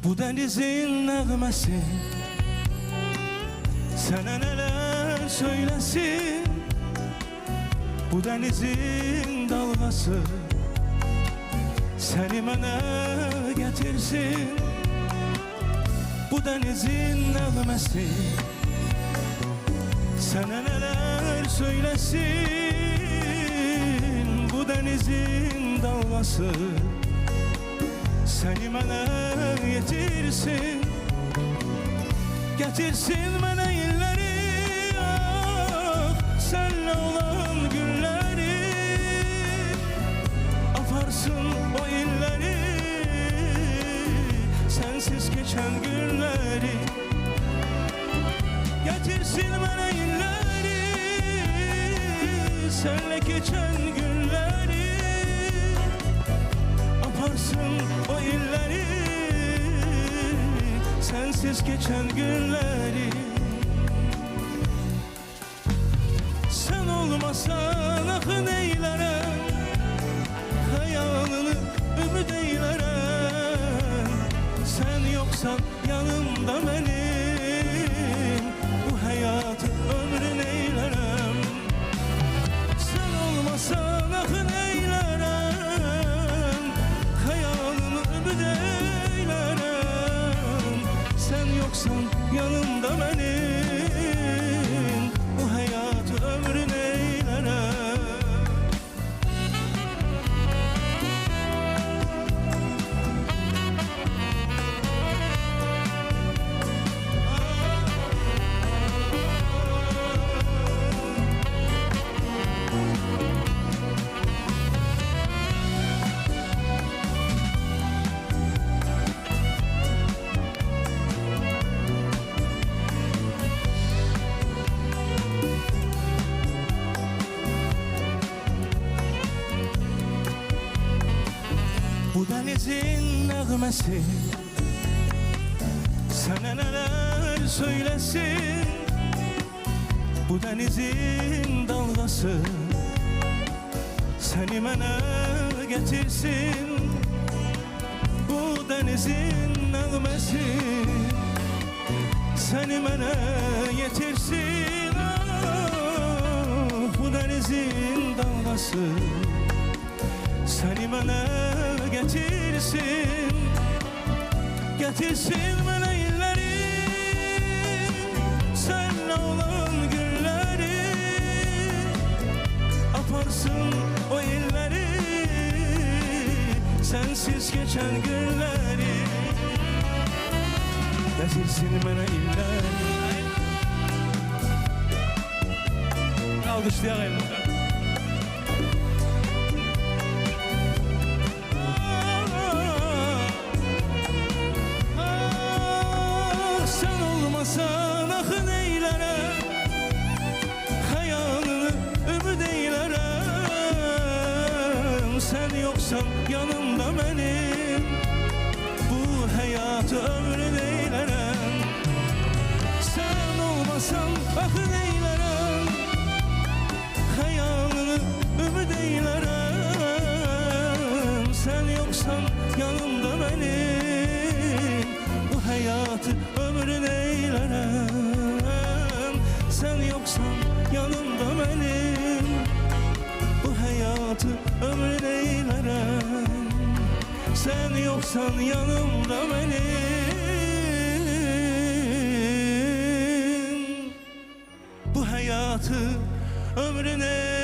Bu denizin nəğməsi sənə nələr söyləsin. Bu denizin dalğası səni mənə gətirsin. Bu denizin nəğməsi sənə nələr söyləsin. Bu denizin dalğası səni mənə yetirsin. Getirsin mənə illəri, ah, sənlə olan günləri. Aparsın o illəri, sensiz geçen günləri. Getirsin mənə illəri, senle geçen günləri. Aparsın o illəri, sensiz geçen günləri. Sen olmasan ah neylərəm, hayalını ümid eylərəm. Sen yoksan yanımda benim, bu hayatı ömrün eylərəm. Sen olmasan ah neylərəm, hayalını ümid eylərəm. Sen yoksan yanımda benim, bu hayatı ömrün eylərəm. Bu denizin nəğməsi sənə nələr söyləsin. Bu denizin dalğası səni mənə gətirsin. Bu denizin nəğməsi səni mənə yetirsin. Ah, bu denizin dalğası səni mənə getirsin. Getirsin mənə illəri, sənlə olan günləri. Aparsın o illəri, sensiz geçen günləri. Getirsin mənə illəri. Alkışlayaq elbette. Olmasan ah neylərəm, hayalını ümid eylərəm. Sen yoksan yanımda benim, bu hayatı ömrün eylərəm. Sen olmasan ah neylərəm, hayalını ümid eylərəm. Sen yoksan yanımda benim, bu hayatı ömrün eylərəm. Sen yoksan yanımda benim, bu hayatı ömrün eylərəm. Sen yoksan yanımda benim, bu hayatı ömrün eylərəm.